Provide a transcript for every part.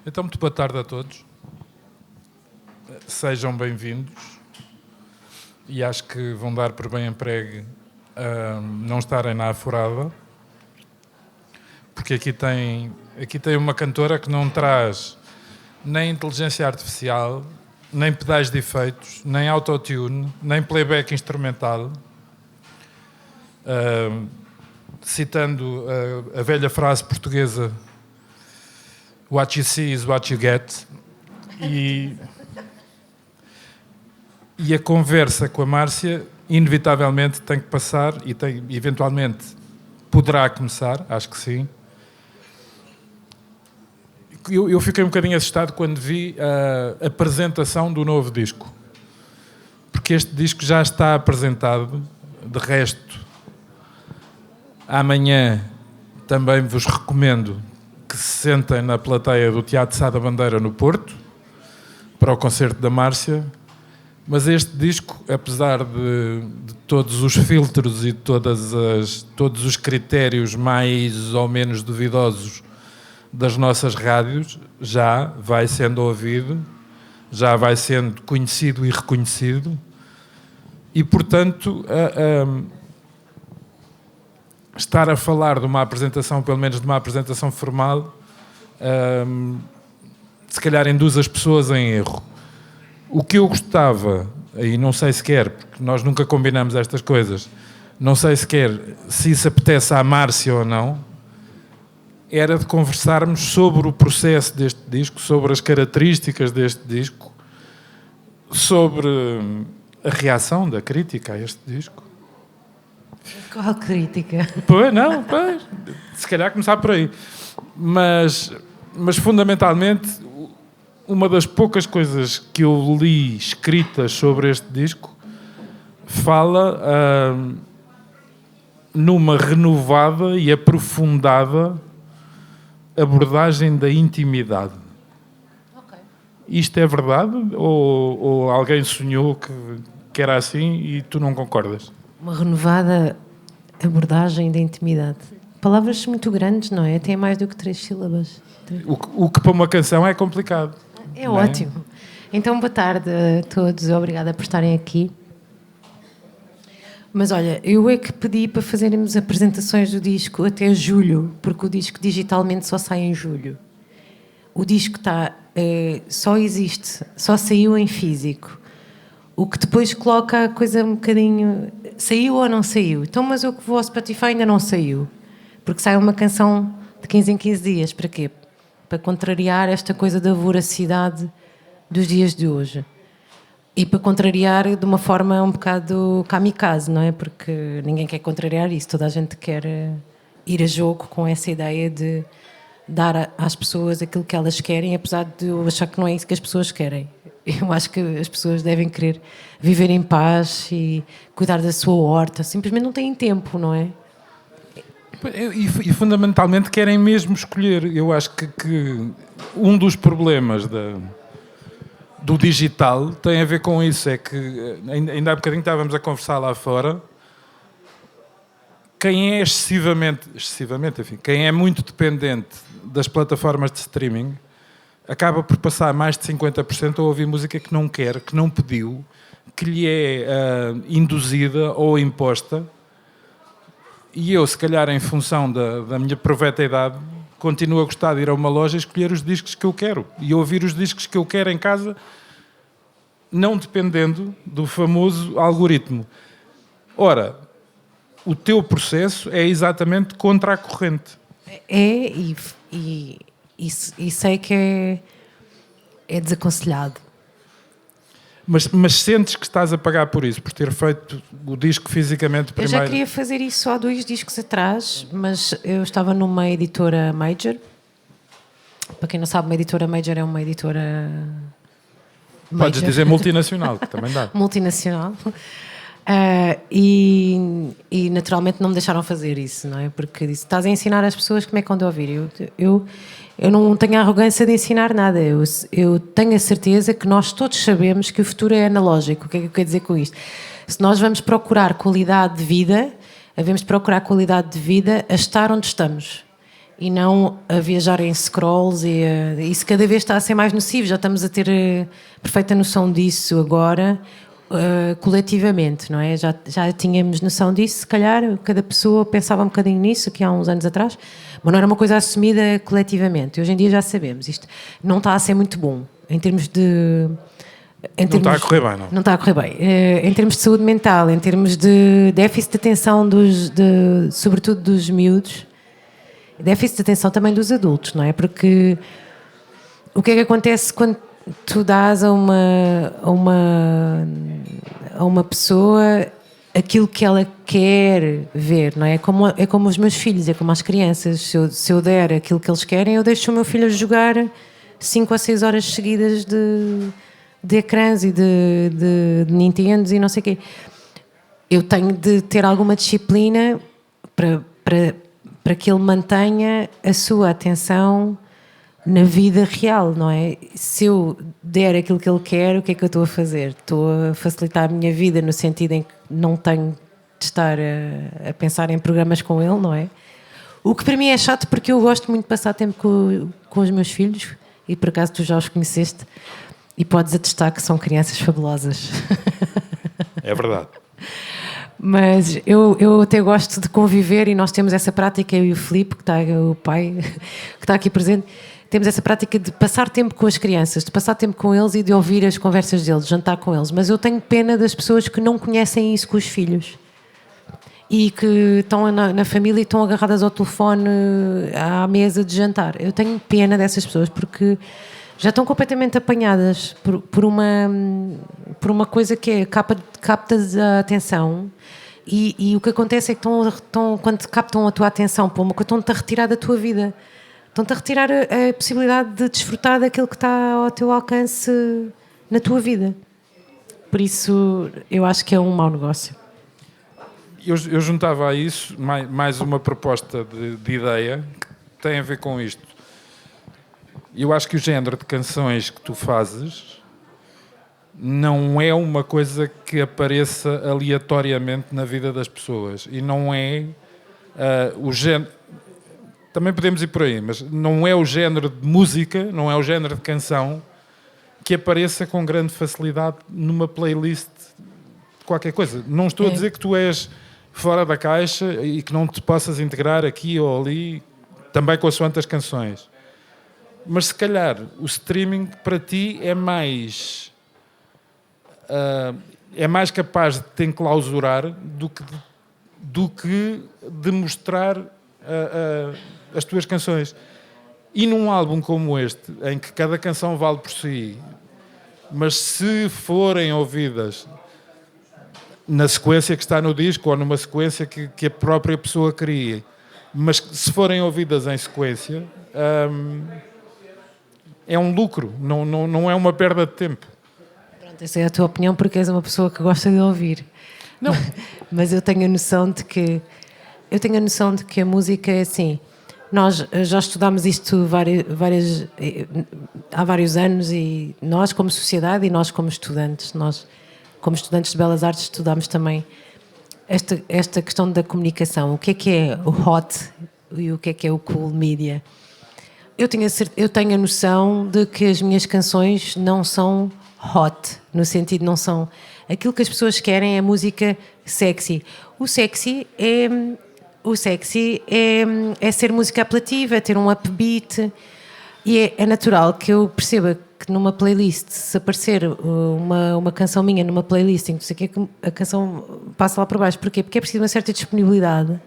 Então, muito boa tarde a todos. Sejam bem-vindos. E acho que vão dar por bem emprego a não estarem na Aforada, porque aqui tem uma cantora que não traz nem inteligência artificial, nem pedais de efeitos, nem autotune, nem playback instrumental. Citando a velha frase portuguesa: "What you see is what you get". E a conversa com a Márcia inevitavelmente tem que passar e eventualmente poderá começar, acho que sim. Eu fiquei um bocadinho assustado quando vi a apresentação do novo disco, porque este disco já está apresentado. De resto, amanhã também vos recomendo que se sentem na plateia do Teatro Sá da Bandeira, no Porto, para o concerto da Márcia. Mas este disco, apesar de todos os filtros e todos os critérios mais ou menos duvidosos das nossas rádios, já vai sendo ouvido, já vai sendo conhecido e reconhecido. E, portanto, estar a falar de uma apresentação, pelo menos de uma apresentação formal, se calhar induz as pessoas em erro. O que eu gostava, e não sei sequer, porque nós nunca combinamos estas coisas, não sei sequer se isso apetece à Márcia ou não, era de conversarmos sobre o processo deste disco, sobre as características deste disco, sobre a reação da crítica a este disco. Qual crítica? Pois, não, pois, se calhar começar por aí. Mas fundamentalmente, uma das poucas coisas que eu li escritas sobre este disco fala numa renovada e aprofundada abordagem da intimidade. Okay. Isto é verdade? Ou alguém sonhou que era assim e tu não concordas? Uma renovada abordagem da intimidade. Palavras muito grandes, não é? Tem mais do que 3 sílabas. O que para uma canção é complicado. É ótimo. Então, boa tarde a todos. Obrigada por estarem aqui. Mas olha, eu é que pedi para fazermos apresentações do disco até julho, porque o disco digitalmente só sai em julho. O disco só saiu em físico. O que depois coloca a coisa um bocadinho... Saiu ou não saiu? Então, mas eu que vou ao Spotify ainda não saiu. Porque sai uma canção de 15 em 15 dias. Para quê? Para contrariar esta coisa da voracidade dos dias de hoje. E para contrariar de uma forma um bocado kamikaze, não é? Porque ninguém quer contrariar isso. Toda a gente quer ir a jogo com essa ideia de dar às pessoas aquilo que elas querem, apesar de eu achar que não é isso que as pessoas querem. Eu acho que as pessoas devem querer viver em paz e cuidar da sua horta. Simplesmente não têm tempo, não é? E fundamentalmente querem mesmo escolher. Eu acho que um dos problemas do digital tem a ver com isso. É que ainda há bocadinho estávamos a conversar lá fora. Quem é excessivamente, enfim, quem é muito dependente das plataformas de streaming acaba por passar mais de 50% a ouvir música que não quer, que não pediu, que lhe é induzida ou imposta. E eu, se calhar, em função da minha proveta idade, continuo a gostar de ir a uma loja e escolher os discos que eu quero. E ouvir os discos que eu quero em casa, não dependendo do famoso algoritmo. Ora, o teu processo é exatamente contra a corrente. E sei que é desaconselhado. Mas sentes que estás a pagar por isso, por ter feito o disco fisicamente primeiro? Eu já queria fazer isso há 2 discos atrás, mas eu estava numa editora major. Para quem não sabe, uma editora major é uma editora... Podes dizer multinacional, que também dá. Multinacional. E naturalmente não me deixaram fazer isso, não é? Porque disse, estás a ensinar as pessoas como é que vão de ouvir. Eu não tenho a arrogância de ensinar nada. Eu tenho a certeza que nós todos sabemos que o futuro é analógico. O que é que eu quero dizer com isto? Se nós vamos procurar qualidade de vida, devemos procurar qualidade de vida a estar onde estamos. e não a viajar em scrolls e isso cada vez está a ser mais nocivo. Já estamos a ter perfeita noção disso agora, coletivamente, não é? Já tínhamos noção disso, se calhar cada pessoa pensava um bocadinho nisso aqui há uns anos atrás, mas não era uma coisa assumida coletivamente. Hoje em dia já sabemos, isto não está a ser muito bom em termos de... Não está a correr bem, não? Não está a correr bem. Em termos de saúde mental, em termos de déficit de atenção, sobretudo dos miúdos, déficit de atenção também dos adultos, não é? Porque o que é que acontece quando tu dás a uma pessoa aquilo que ela quer ver, não é? É como os meus filhos, é como as crianças. Se eu der aquilo que eles querem, eu deixo o meu filho a jogar 5 ou 6 horas seguidas de ecrãs e de Nintendos e não sei o quê. Eu tenho de ter alguma disciplina para que ele mantenha a sua atenção na vida real, não é? Se eu der aquilo que ele quer, o que é que eu estou a fazer? Estou a facilitar a minha vida no sentido em que não tenho de estar a pensar em programas com ele, não é? O que para mim é chato porque eu gosto muito de passar tempo com os meus filhos e por acaso tu já os conheceste e podes atestar que são crianças fabulosas. É verdade. Mas eu até gosto de conviver e nós temos essa prática, eu e o Filipe, que está, o pai, que está aqui presente, temos essa prática de passar tempo com as crianças, de passar tempo com eles e de ouvir as conversas deles, jantar com eles. Mas eu tenho pena das pessoas que não conhecem isso com os filhos e que estão na família e estão agarradas ao telefone à mesa de jantar. Eu tenho pena dessas pessoas porque já estão completamente apanhadas por uma coisa que é captas a atenção e o que acontece é que quando captam a tua atenção para uma coisa, estão-te a retirar da tua vida. Estão-te a retirar a possibilidade de desfrutar daquilo que está ao teu alcance na tua vida. Por isso, eu acho que é um mau negócio. Eu juntava a isso mais uma proposta de ideia que tem a ver com isto. Eu acho que o género de canções que tu fazes não é uma coisa que apareça aleatoriamente na vida das pessoas. E não é o género... Também podemos ir por aí, mas não é o género de música, não é o género de canção que apareça com grande facilidade numa playlist de qualquer coisa. Não estou a dizer que tu és fora da caixa e que não te possas integrar aqui ou ali, também consoante as canções. Mas se calhar o streaming para ti é mais capaz de te enclausurar do que de mostrar as tuas canções. E num álbum como este, em que cada canção vale por si, mas se forem ouvidas na sequência que está no disco ou numa sequência que a própria pessoa cria, mas se forem ouvidas em sequência, é um lucro, não é uma perda de tempo. Pronto, essa é a tua opinião porque és uma pessoa que gosta de ouvir. Não. Mas eu tenho a noção de que a música é assim. Nós já estudámos isto há vários anos e nós como sociedade e nós como estudantes, de Belas Artes estudámos também esta questão da comunicação. O que é o hot e o que é o cool media? Eu tenho a noção de que as minhas canções não são hot, no sentido não são... Aquilo que as pessoas querem é música sexy. O sexy é ser música apelativa, é ter um upbeat e é natural que eu perceba que numa playlist, se aparecer uma canção minha numa playlist em que não sei o que a canção passa lá por baixo. Porquê? Porque é preciso uma certa disponibilidade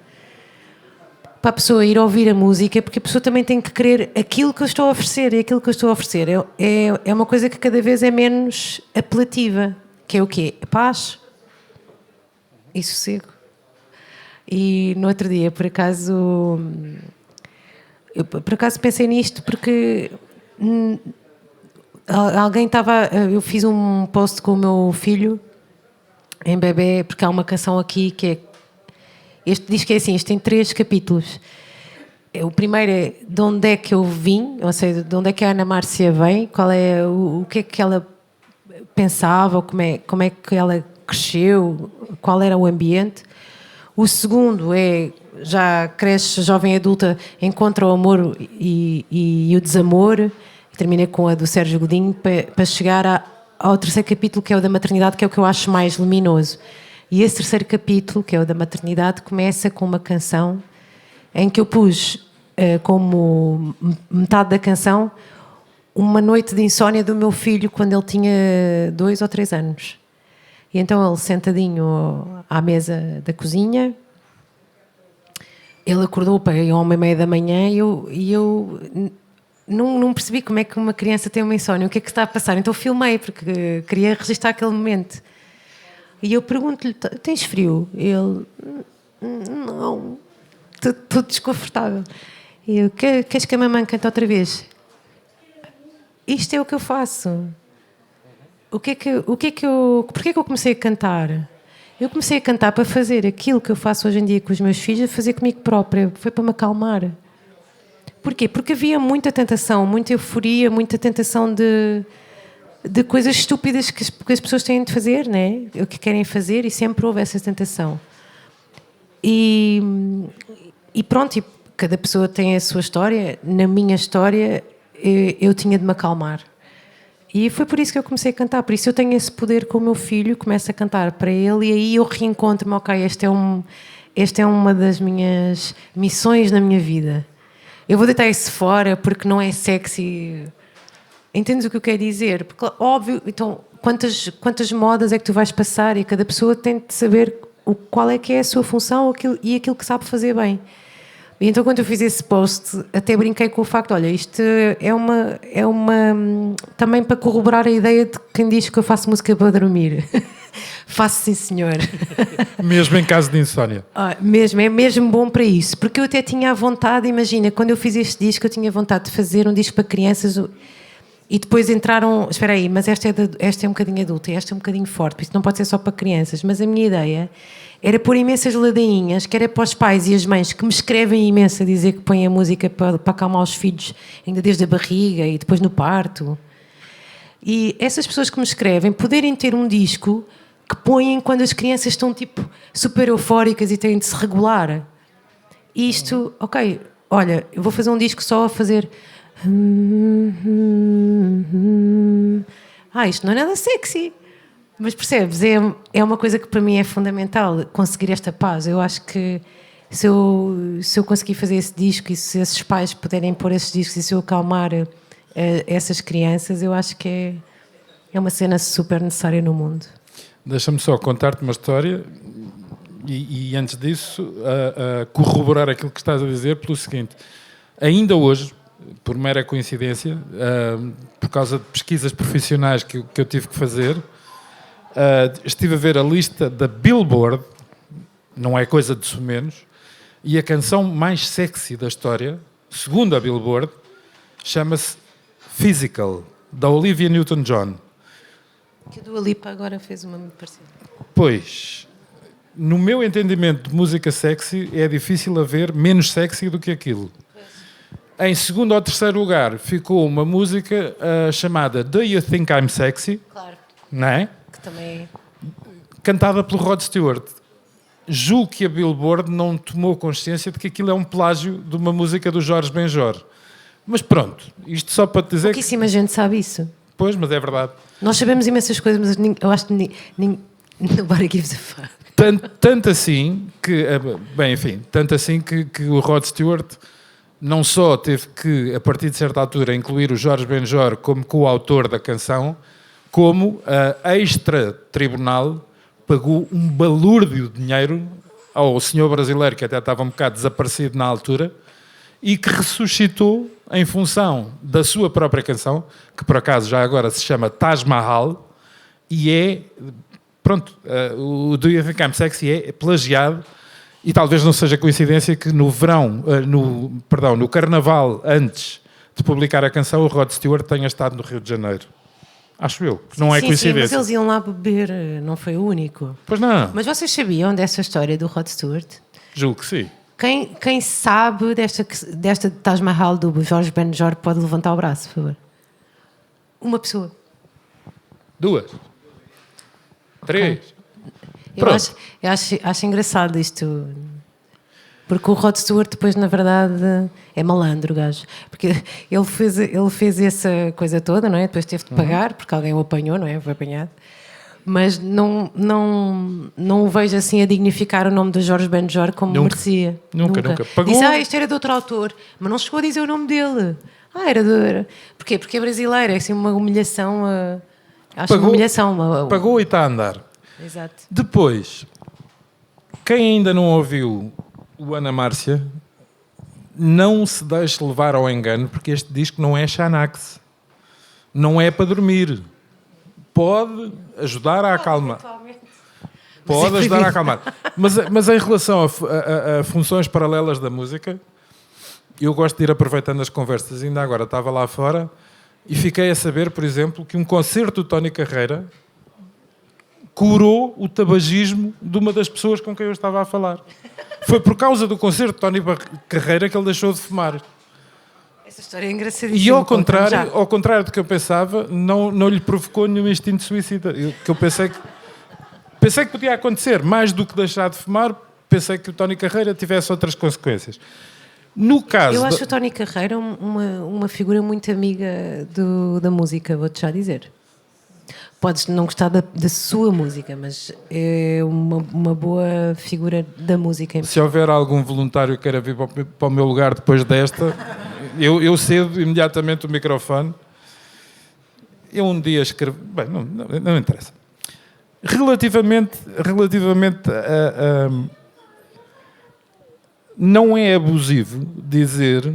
para a pessoa ir ouvir a música, porque a pessoa também tem que querer aquilo que eu estou a oferecer, e aquilo que eu estou a oferecer é uma coisa que cada vez é menos apelativa, que é o quê? Paz e sossego. E no outro dia, por acaso pensei nisto porque eu fiz um post com o meu filho em bebê, porque há uma canção aqui que é este disco é assim, este tem 3 capítulos. O primeiro é de onde é que eu vim, ou seja, de onde é que a Ana Márcia vem, qual é o que é que ela pensava, como é que ela cresceu, qual era o ambiente. O segundo é já cresce, jovem adulta, encontra o amor e o desamor. E terminei com a do Sérgio Godinho para chegar ao terceiro capítulo, que é o da maternidade, que é o que eu acho mais luminoso. E esse terceiro capítulo, que é o da maternidade, começa com uma canção em que eu pus como metade da canção uma noite de insónia do meu filho quando ele tinha 2 ou 3 anos. E então ele sentadinho à mesa da cozinha, ele acordou para aí 1h30 da manhã e eu não percebi como é que uma criança tem uma insónia, o que é que está a passar. Então filmei porque queria registrar aquele momento. E eu pergunto-lhe, tens frio? Ele, não, estou desconfortável. E eu, queres que a mamãe cante outra vez? Isto é o que eu faço. Porquê que eu comecei a cantar? Eu comecei a cantar para fazer aquilo que eu faço hoje em dia com os meus filhos, a fazer comigo própria. Foi para me acalmar. Porquê? Porque havia muita tentação, muita euforia, muita tentação de coisas estúpidas que as pessoas têm de fazer, né? O que querem fazer, e sempre houve essa tentação. E pronto, e cada pessoa tem a sua história. Na minha história, eu tinha de me acalmar. E foi por isso que eu comecei a cantar. Por isso eu tenho esse poder com o meu filho, começo a cantar para ele e aí eu reencontro-me, ok, esta é uma das minhas missões na minha vida. Eu vou deitar isso fora porque não é sexy. Entendes o que eu quero dizer? Porque, óbvio, então, quantas modas é que tu vais passar e cada pessoa tem de saber qual é que é a sua função e aquilo que sabe fazer bem. E então, quando eu fiz esse post, até brinquei com o facto, olha, isto é uma também para corroborar a ideia de quem diz que eu faço música para dormir. Faço, sim, senhor. Mesmo em caso de insónia. É mesmo bom para isso. Porque eu até tinha a vontade, imagina, quando eu fiz este disco, eu tinha vontade de fazer um disco para crianças e depois entraram... Espera aí, mas esta é um bocadinho adulta e esta é um bocadinho forte, porque isto não pode ser só para crianças. Mas a minha ideia era pôr imensas ladainhas, que era para os pais e as mães que me escrevem imenso a dizer que põem a música para acalmar os filhos, ainda desde a barriga e depois no parto. E essas pessoas que me escrevem poderem ter um disco que põem quando as crianças estão tipo super eufóricas e têm de se regular. E isto, ok, olha, eu vou fazer um disco só a fazer... isto não é nada sexy. Mas percebes, é uma coisa que para mim é fundamental, conseguir esta paz. Eu acho que se eu conseguir fazer esse disco e se esses pais puderem pôr esses discos e se eu acalmar essas crianças, eu acho que é uma cena super necessária no mundo. Deixa-me só contar-te uma história e antes disso corroborar aquilo que estás a dizer pelo seguinte. Ainda hoje, por mera coincidência, por causa de pesquisas profissionais que eu tive que fazer, estive a ver a lista da Billboard, não é coisa de menos, e a canção mais sexy da história, segundo a Billboard, chama-se Physical, da Olivia Newton-John. Que a Dua Lipa agora fez uma muito parecida. Pois, no meu entendimento de música sexy, é difícil haver menos sexy do que aquilo. Em segundo ou terceiro lugar, ficou uma música chamada Do You Think I'm Sexy? Claro. Não é? Que também... Cantada pelo Rod Stewart. Julgo que a Billboard não tomou consciência de que aquilo é um plágio de uma música do Jorge Benjor. Mas pronto, isto só para te dizer pouquíssima gente sabe isso. Pois, mas é verdade. Nós sabemos imensas coisas, mas eu acho que nobody gives a fuck. Tanto assim que... Bem, enfim, tanto assim que o Rod Stewart não só teve que, a partir de certa altura, incluir o Jorge Benjor como coautor da canção, como a extra-tribunal pagou um balúrdio de dinheiro ao senhor brasileiro, que até estava um bocado desaparecido na altura, e que ressuscitou em função da sua própria canção, que por acaso já agora se chama Taj Mahal, e é, pronto, o Do You Think I'm Sexy é plagiado, e talvez não seja coincidência que no verão, no carnaval, antes de publicar a canção, o Rod Stewart tenha estado no Rio de Janeiro. Acho eu, que não é coincidência. Sim, mas eles iam lá beber, não foi o único. Pois não. Mas vocês sabiam dessa história do Rod Stewart? Julgo que sim. Quem sabe desta Taj Mahal do Jorge Benjor pode levantar o braço, por favor. Uma pessoa. 2. 3. Eu acho engraçado isto. Porque o Rod Stewart depois, na verdade, é malandro, o gajo. Porque ele fez essa coisa toda, não é? Depois teve de pagar, porque alguém o apanhou, não é? Foi apanhado. Mas não o vejo assim a dignificar o nome de Jorge Benjor como merecia. Nunca. Pagou... Disse, isto era de outro autor, mas não chegou a dizer o nome dele. Porquê? Porque é brasileiro, é assim uma humilhação. Acho uma humilhação. Pagou e está a andar. Exato. Depois, quem ainda não ouviu o Ana Márcia, não se deixe levar ao engano, porque este disco não é Xanax. Não é para dormir. Pode ajudar a acalmar. Pode ajudar a acalmar. Mas em relação a funções paralelas da música, eu gosto de ir aproveitando as conversas. Ainda agora estava lá fora e fiquei a saber, por exemplo, que um concerto do Tony Carreira curou o tabagismo de uma das pessoas com quem eu estava a falar. Foi por causa do concerto de Tony Carreira que ele deixou de fumar. Essa história é engraçadíssima. E ao contrário do que eu pensava, não lhe provocou nenhum instinto suicida. Eu pensei que podia acontecer. Mais do que deixar de fumar, pensei que o Tony Carreira tivesse outras consequências. No caso... Eu acho o Tony Carreira uma figura muito amiga da música, vou-te já dizer. Podes não gostar da sua música, mas é uma boa figura da música. Se houver algum voluntário que queira vir para o meu lugar depois desta, eu cedo imediatamente o microfone. Eu um dia escrevo... Bem, não interessa. Relativamente a... não é abusivo dizer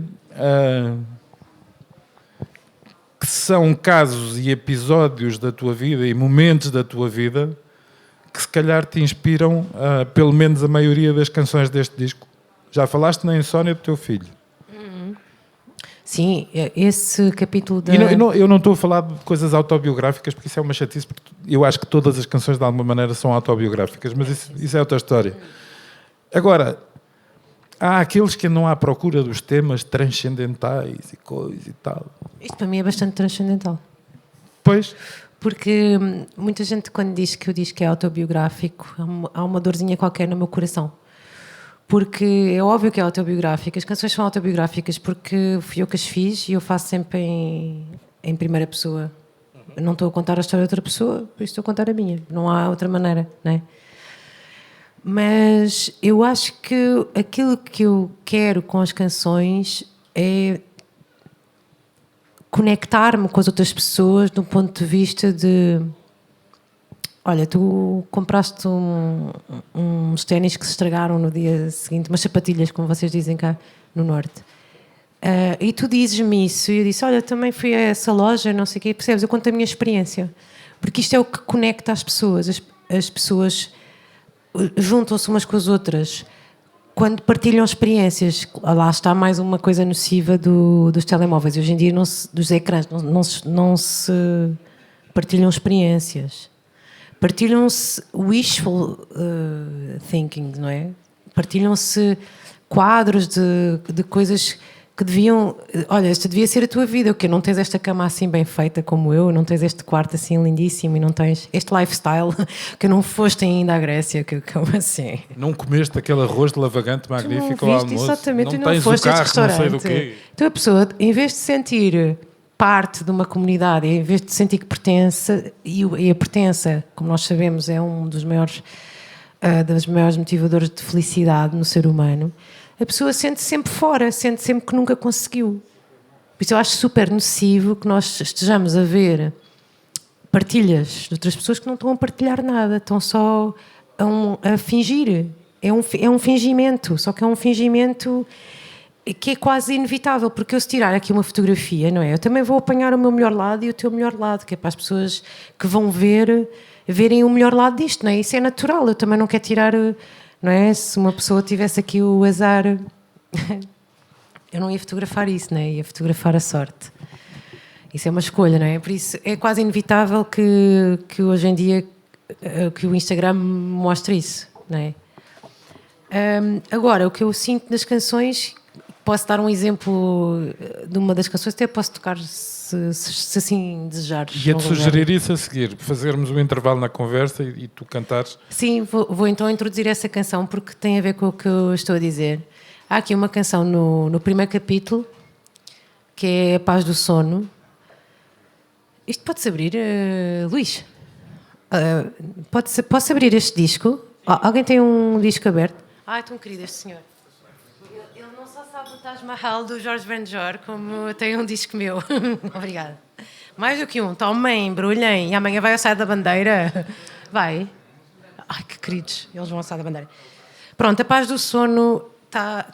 que são casos e episódios da tua vida e momentos da tua vida que se calhar te inspiram pelo menos a maioria das canções deste disco. Já falaste na insónia do teu filho. Sim, esse capítulo da... Eu não estou a falar de coisas autobiográficas, porque isso é uma chatice, porque eu acho que todas as canções de alguma maneira são autobiográficas, mas isso é outra história. Agora, há aqueles que andam à procura dos temas transcendentais e coisa e tal. Isto para mim é bastante transcendental. Pois. Porque muita gente, quando diz que o disco é autobiográfico, há uma dorzinha qualquer no meu coração. Porque é óbvio que é autobiográfico. As canções são autobiográficas porque fui eu que as fiz e eu faço sempre em primeira pessoa. Não estou a contar a história de outra pessoa, por isso estou a contar a minha. Não há outra maneira, não é? Mas eu acho que aquilo que eu quero com as canções é conectar-me com as outras pessoas de um ponto de vista de... Olha, tu compraste uns ténis que se estragaram no dia seguinte, umas sapatilhas, como vocês dizem cá no Norte. E tu dizes-me isso, e eu disse, olha, também fui a essa loja, não sei o quê, percebes? Eu conto a minha experiência. Porque isto é o que conecta as pessoas. As pessoas juntam-se umas com as outras quando partilham experiências. Lá está mais uma coisa nociva dos telemóveis. Hoje em dia, dos ecrãs, não se partilham experiências. Partilham-se wishful thinking, não é? Partilham-se quadros de coisas que deviam... Olha, esta devia ser a tua vida, porque não tens esta cama assim bem feita como eu, não tens este quarto assim lindíssimo e não tens este lifestyle que não foste ainda à Grécia, como assim? Não comeste aquele arroz de lavagante magnífico ao almoço? Exatamente, não tens o carro, não sei do quê. Então a pessoa, em vez de sentir parte de uma comunidade, em vez de sentir que pertence, e a pertença, como nós sabemos, é um dos maiores motivadores de felicidade no ser humano, a pessoa sente sempre fora, sente sempre que nunca conseguiu. Por isso eu acho super nocivo que nós estejamos a ver partilhas de outras pessoas que não estão a partilhar nada, estão só a fingir. É um fingimento, só que é um fingimento que é quase inevitável, porque eu se tirar aqui uma fotografia, não é? Eu também vou apanhar o meu melhor lado e o teu melhor lado, que é para as pessoas que vão verem o melhor lado disto, não é? Isso é natural, eu também não quero tirar, não é? Se uma pessoa tivesse aqui o azar, eu não ia fotografar isso, não é? Ia fotografar a sorte. Isso é uma escolha, não é? Por isso é quase inevitável que hoje em dia que o Instagram mostre isso, não é? Agora, o que eu sinto nas canções... Posso dar um exemplo de uma das canções, até posso tocar se assim desejares. Ia-te sugerir isso a seguir, fazermos um intervalo na conversa e tu cantares. Sim, vou então introduzir essa canção porque tem a ver com o que eu estou a dizer. Há aqui uma canção no primeiro capítulo, que é A Paz do Sono. Isto pode-se abrir, Luís? Posso abrir este disco? Alguém tem um disco aberto? Ai, tão querido este senhor. Ele não só sabe o Taj Mahal do Jorge Benjor, como tem um disco meu. Obrigada. Mais do que um. Tomem, embrulhem. E amanhã vai ao Sá da Bandeira. Vai. Ai, que queridos. Eles vão ao Sá da Bandeira. Pronto, A Paz do Sono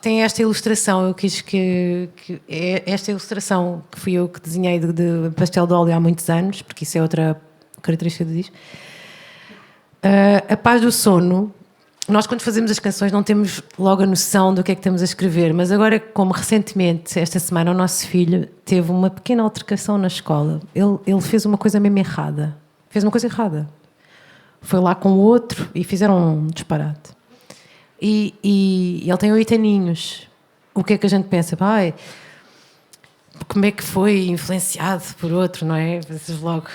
tem esta ilustração. Eu quis que é esta ilustração que fui eu que desenhei de pastel de óleo há muitos anos, porque isso é outra característica do disco. A Paz do Sono, nós quando fazemos as canções não temos logo a noção do que é que estamos a escrever, mas agora, como recentemente, esta semana, o nosso filho teve uma pequena altercação na escola. Ele fez uma coisa mesmo errada. Fez uma coisa errada. Foi lá com o outro e fizeram um disparate. E ele tem 8 aninhos. O que é que a gente pensa? Pai, como é que foi influenciado por outro, não é? Logo.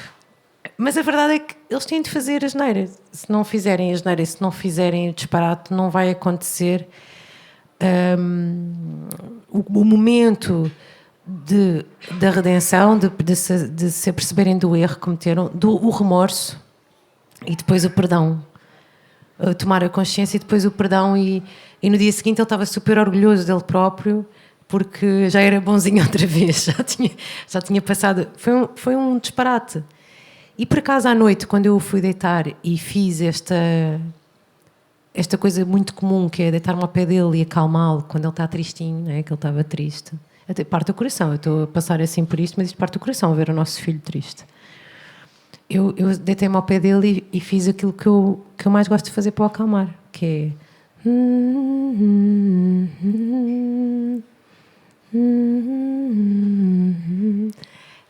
Mas a verdade é que eles têm de fazer a geneira. Se não fizerem a geneira, se não fizerem o disparate, não vai acontecer o momento da redenção, de se aperceberem do erro que cometeram, o remorso e depois o perdão. Tomar a consciência e depois o perdão. E no dia seguinte ele estava super orgulhoso dele próprio, porque já era bonzinho outra vez, já tinha passado. Foi um disparate. E por acaso à noite, quando eu fui deitar e fiz esta coisa muito comum, que é deitar-me ao pé dele e acalmá-lo quando ele está tristinho, não é? Que ele estava triste. Até parte do coração. Eu estou a passar assim por isto, mas isto parte do coração, ver o nosso filho triste. Eu deitei-me ao pé dele e fiz aquilo que eu mais gosto de fazer para o acalmar, que é...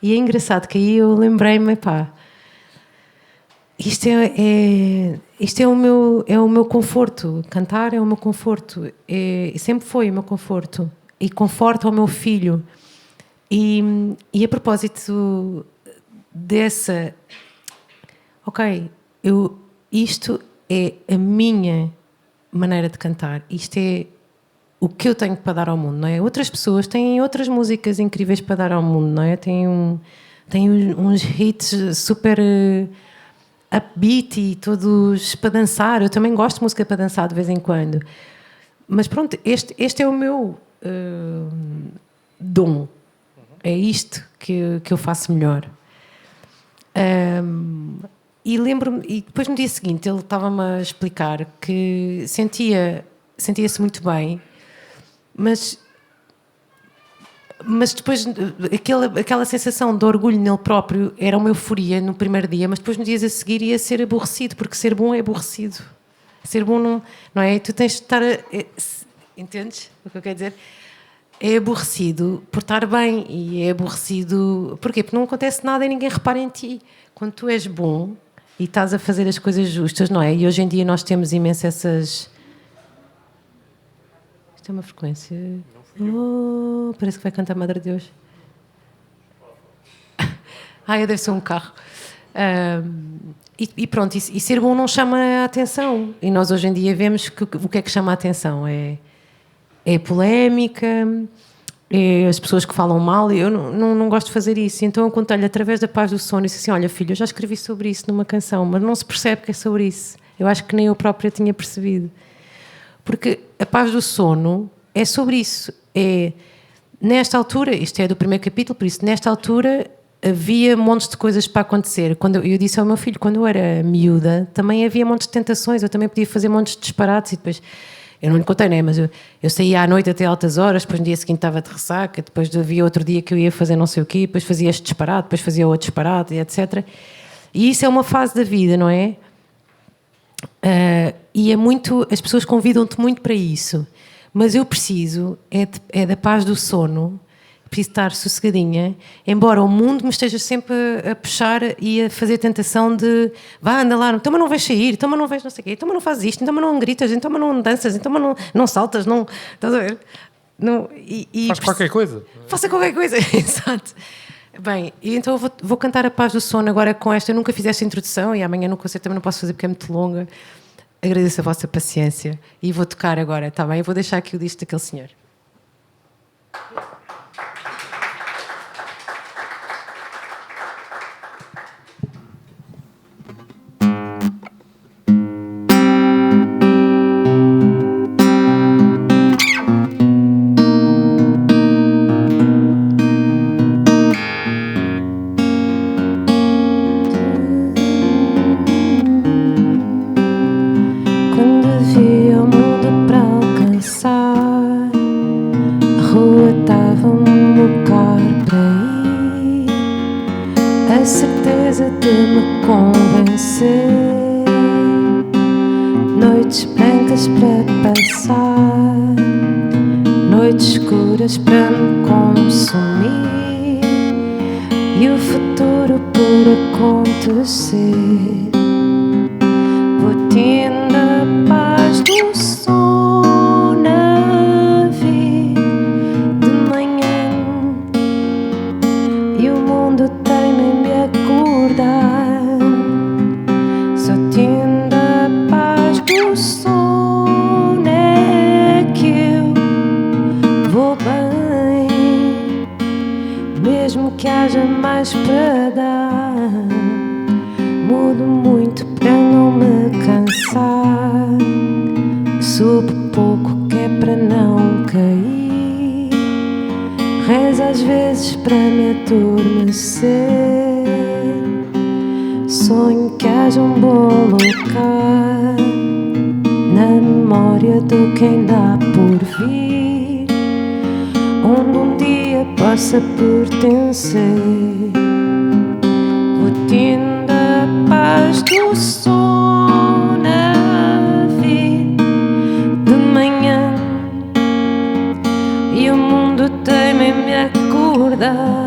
E é engraçado que aí eu lembrei-me, pá, isto é o meu conforto. Cantar é o meu conforto. Sempre foi o meu conforto. E conforto ao meu filho. E a propósito dessa... Ok, isto é a minha maneira de cantar. Isto é o que eu tenho para dar ao mundo, não é? Outras pessoas têm outras músicas incríveis para dar ao mundo, não é? Têm uns hits super... upbeat e todos para dançar. Eu também gosto de música para dançar de vez em quando. Mas pronto, este é o meu dom. É isto que eu faço melhor. E lembro-me, e depois no dia seguinte ele estava-me a explicar que sentia-se muito bem, mas depois aquela sensação de orgulho nele próprio era uma euforia no primeiro dia, mas depois nos dias a seguir ia ser aborrecido, porque ser bom é aborrecido. Ser bom não é? Tu tens de estar... entendes o que eu quero dizer? É aborrecido por estar bem e é aborrecido... Porquê? Porque não acontece nada e ninguém repara em ti. Quando tu és bom e estás a fazer as coisas justas, não é? E hoje em dia nós temos imenso essas... Isto é uma frequência... Oh, parece que vai cantar Madre Deus. Deve ser um carro. E pronto, e ser bom não chama a atenção. E nós hoje em dia vemos que o que é que chama a atenção? É a polémica, é as pessoas que falam mal. E eu não gosto de fazer isso. Então eu contei-lhe através da Paz do Sono e disse assim: olha filho, eu já escrevi sobre isso numa canção, mas não se percebe que é sobre isso. Eu acho que nem eu própria tinha percebido. Porque a Paz do Sono é sobre isso. Nesta altura, isto é do primeiro capítulo, por isso, nesta altura havia montes de coisas para acontecer. Quando eu disse ao meu filho, quando eu era miúda, também havia montes de tentações, eu também podia fazer montes de disparates e depois, eu não lhe contei, né? Mas eu saía à noite até altas horas, depois no dia seguinte estava de ressaca, depois havia outro dia que eu ia fazer não sei o quê, depois fazia este disparate, depois fazia outro disparate, etc. E isso é uma fase da vida, não é? E é muito, as pessoas convidam-te muito para isso. Mas eu preciso, é da paz do sono, preciso estar sossegadinha, embora o mundo me esteja sempre a puxar e a fazer tentação de vá, anda lá, então mas não vais sair, então mas não vais não sei o quê, então mas não fazes isto, então mas não gritas, então mas não danças, então mas não saltas, não, estás a ver? Não, faz qualquer coisa. Faça qualquer coisa, exato. Bem, e então eu vou cantar a Paz do Sono agora com esta, eu nunca fiz esta introdução e amanhã no concerto também não posso fazer porque é muito longa. Agradeço a vossa paciência e vou tocar agora, está bem? Eu vou deixar aqui o disco daquele senhor. Noites brancas para passar, noites escuras para me consumir, e o futuro por acontecer. Vou tendo a paz do sol na vida de manhã, e o mundo teima em me acordar. Só tendo a paz do sol é que eu vou bem, mesmo que haja mais para dar. Mudo muito para não me cansar, subo pouco que é para não cair, rezo às vezes para me adormecer. Sonho que haja um bom lugar na memória do que ainda há por vir, onde um dia possa pertencer. Vou tendo a paz do sol na vida de manhã, e o mundo teima em me acordar.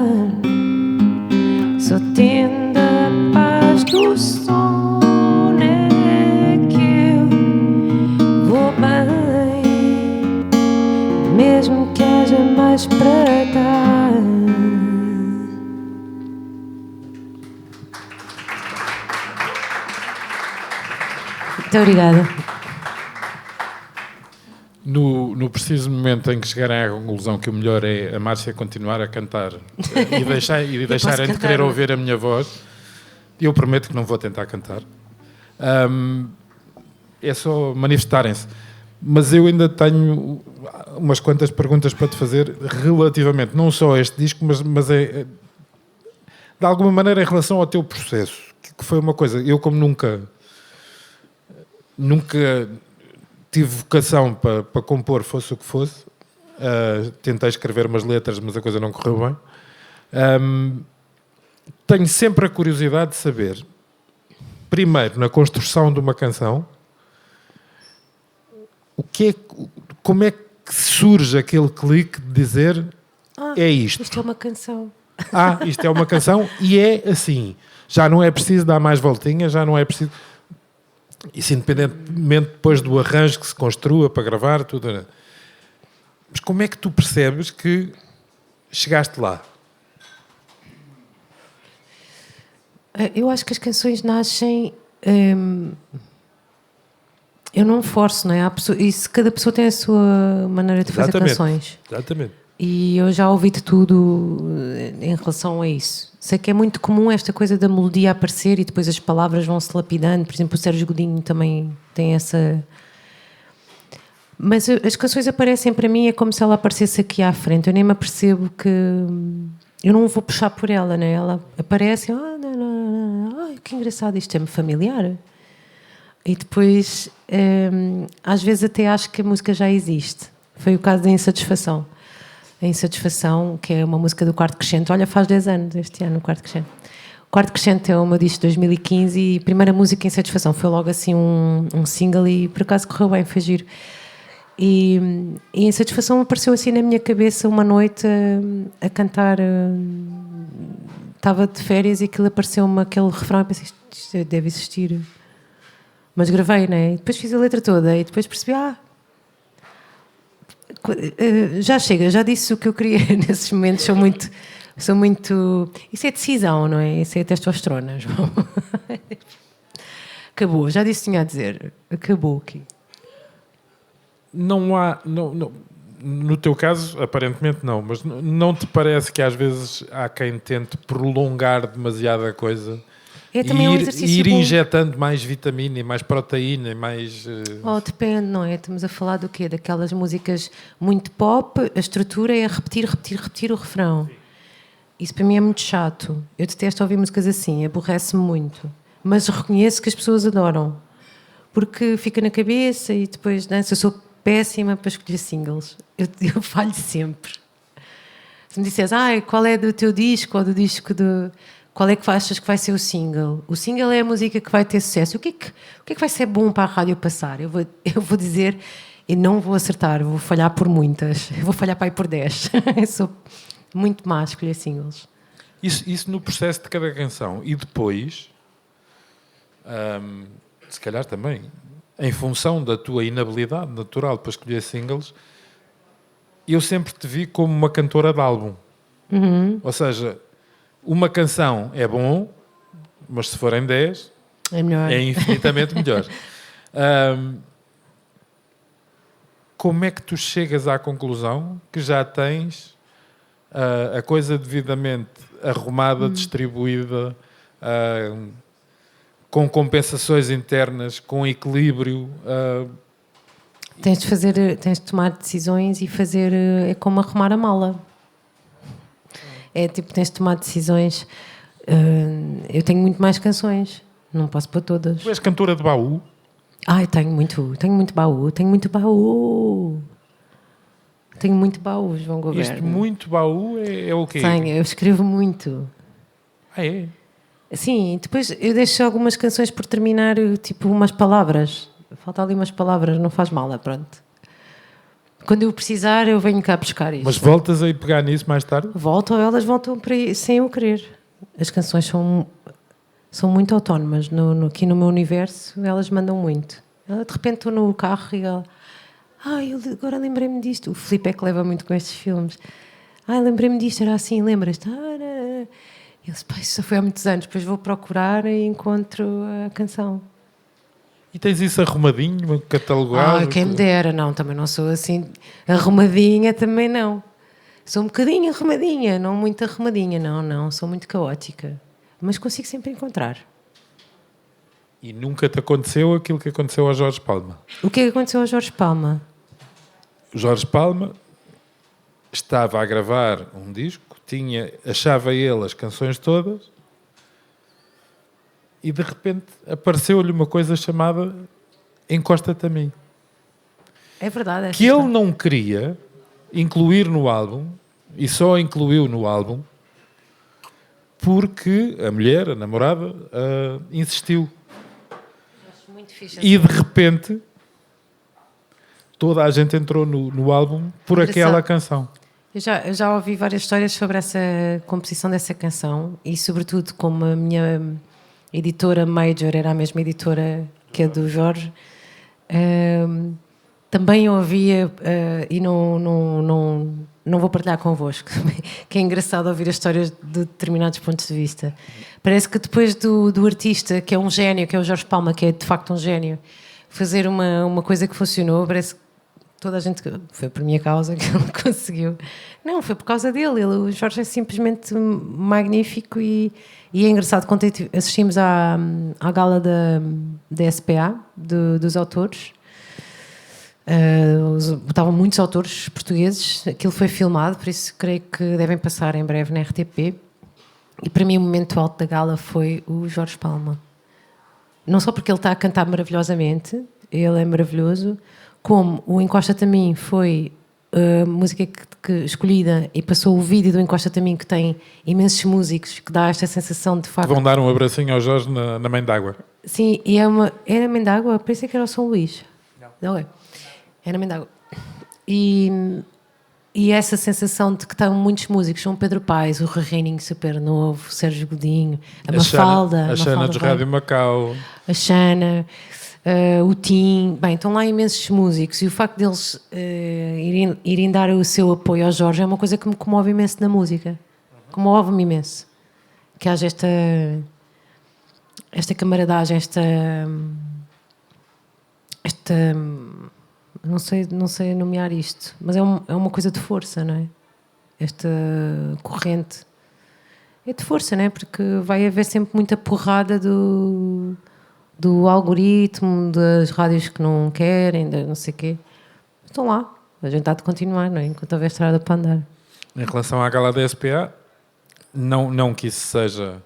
Só tendo a paz do sol é que eu vou bem, mesmo que haja mais para dar. Muito obrigada. No preciso momento em que chegarem à conclusão que o melhor é a Márcia continuar a cantar e deixarem de querer ouvir a minha voz, eu prometo que não vou tentar cantar. É só manifestarem-se. Mas eu ainda tenho umas quantas perguntas para te fazer relativamente, não só a este disco, mas de alguma maneira em relação ao teu processo, que foi uma coisa, eu como nunca tive vocação para compor, fosse o que fosse. Tentei escrever umas letras, mas a coisa não correu bem. Tenho sempre a curiosidade de saber, primeiro, na construção de uma canção, como é que surge aquele clique de dizer é isto. Isto é uma canção. Isto é uma canção e é assim. Já não é preciso dar mais voltinhas, já não é preciso... Isso independentemente depois do arranjo que se construa para gravar, tudo. Né? Mas como é que tu percebes que chegaste lá? Eu acho que as canções nascem... eu não forço, não é? Cada pessoa tem a sua maneira de fazer canções. Exatamente. E eu já ouvi de tudo em relação a isso. Sei que é muito comum esta coisa da melodia aparecer e depois as palavras vão-se lapidando. Por exemplo, o Sérgio Godinho também tem essa... Mas as canções aparecem para mim, é como se ela aparecesse aqui à frente. Eu nem me apercebo que... Eu não vou puxar por ela, né? Ela aparece... Ai, que engraçado, isto é-me familiar. E depois, às vezes até acho que a música já existe. Foi o caso da Insatisfação. A Insatisfação, que é uma música do Quarto Crescente. Olha, faz 10 anos este ano, o Quarto Crescente. O Quarto Crescente é o meu disco de 2015 e a primeira música, Insatisfação, foi logo assim um single e por acaso correu bem, foi giro. E a Insatisfação apareceu assim na minha cabeça uma noite a cantar. Estava de férias e aquilo apareceu-me aquele refrão e pensei, isto deve existir. Mas gravei, né? E depois fiz a letra toda e depois percebi, já chega, já disse o que eu queria nesses momentos. Sou muito... Isso é decisão, não é? Isso é testosterona, João. Acabou, já disse o que tinha a dizer. Acabou aqui. Não há... no teu caso, aparentemente não, mas não te parece que às vezes há quem tente prolongar demasiado a coisa É também um exercício ir bom. injetando mais vitamina e mais proteína e mais... Depende, não é? Estamos a falar do quê? Daquelas músicas muito pop, a estrutura é repetir o refrão. Isso para mim é muito chato. Eu detesto ouvir músicas assim, aborrece-me muito. Mas reconheço que as pessoas adoram. Porque fica na cabeça e depois dança. Eu sou péssima para escolher singles. Eu falho sempre. Se me disseres, qual é do teu disco ou do disco do... Qual é que achas que vai ser o single? O single é a música que vai ter sucesso. O que é que vai ser bom para a rádio passar? Eu vou dizer, e não vou acertar, vou falhar por muitas. Eu vou falhar para aí por 10. Eu sou muito má a escolher singles. Isso no processo de cada canção. E depois, se calhar também, em função da tua inabilidade natural para escolher singles, eu sempre te vi como uma cantora de álbum. Ou seja, uma canção é bom, mas se forem 10, é melhor. É infinitamente melhor. Como é que tu chegas à conclusão que já tens a coisa devidamente arrumada, distribuída, com compensações internas, com equilíbrio? Tens de tomar decisões e fazer... É como arrumar a mala. É tipo, tens de tomar decisões. Eu tenho muito mais canções. Não posso pôr todas. Tu és cantora de baú? Tenho muito baú. Tenho muito baú, João Goberno. Este muito baú é o quê? Tenho, eu escrevo muito. É? Sim, depois eu deixo algumas canções por terminar, tipo umas palavras. Falta ali umas palavras, não faz mal, pronto. Quando eu precisar, eu venho cá buscar isto. Mas voltas a ir pegar nisso mais tarde? Voltam, elas voltam para aí, sem eu querer. As canções são muito autónomas. Aqui no meu universo, elas mandam muito. De repente estou no carro e ela... agora lembrei-me disto. O Filipe é que leva muito com estes filmes. Lembrei-me disto, era assim, lembras-te? Eu disse, isso só foi há muitos anos. Depois vou procurar e encontro a canção. E tens isso arrumadinho, catalogado? Quem me dera. Não, também não sou assim arrumadinha, também não. Sou um bocadinho arrumadinha, não muito arrumadinha, não, sou muito caótica. Mas consigo sempre encontrar. E nunca te aconteceu aquilo que aconteceu ao Jorge Palma? O que é que aconteceu ao Jorge Palma? O Jorge Palma estava a gravar um disco, achava ele as canções todas, e de repente apareceu-lhe uma coisa chamada Encosta-te a mim. É verdade. Que ele não queria incluir no álbum, e só incluiu no álbum porque a mulher, a namorada, insistiu. Acho muito fixe. E de repente toda a gente entrou no álbum por aquela canção. Eu já ouvi várias histórias sobre essa composição dessa canção e sobretudo como a minha editora Major era a mesma editora que a do Jorge, também ouvia e não vou partilhar convosco, que é engraçado ouvir as histórias de determinados pontos de vista. Parece que depois do artista, que é um gênio, que é o Jorge Palma, que é de facto um gênio, fazer uma coisa que funcionou, parece que toda a gente... Foi por minha causa que ele conseguiu. Não, foi por causa dele. O Jorge é simplesmente magnífico e é engraçado. Quando assistimos à gala da SPA, dos autores, estavam muitos autores portugueses. Aquilo foi filmado, por isso creio que devem passar em breve na RTP. E para mim o momento alto da gala foi o Jorge Palma. Não só porque ele está a cantar maravilhosamente, ele é maravilhoso, como o Encosta-te a mim foi a música que escolhida e passou o vídeo do Encosta-te a mim, que tem imensos músicos, que dá esta sensação de facto... Vão dar um abracinho ao Jorge na Mãe d'Água. Sim, e era Mãe d'Água? Pensei que era o São Luís. Não é? Era Mãe d'Água. E essa sensação de que estão muitos músicos, João Pedro Paes, o Reininho super novo, o Sérgio Godinho, a Mafalda... A Xana de Rádio Macau. A Xana... o Tim, bem, estão lá imensos músicos e o facto deles irem dar o seu apoio ao Jorge é uma coisa que me comove imenso na música. Comove-me imenso que haja esta camaradagem, esta não sei nomear isto, mas é uma coisa de força, não é? Esta corrente é de força, não é? Porque vai haver sempre muita porrada do algoritmo, das rádios que não querem, não sei o quê. Estão lá, a gente há de continuar, não é? Enquanto houver estrada para andar. Em relação à gala da SPA, não que isso seja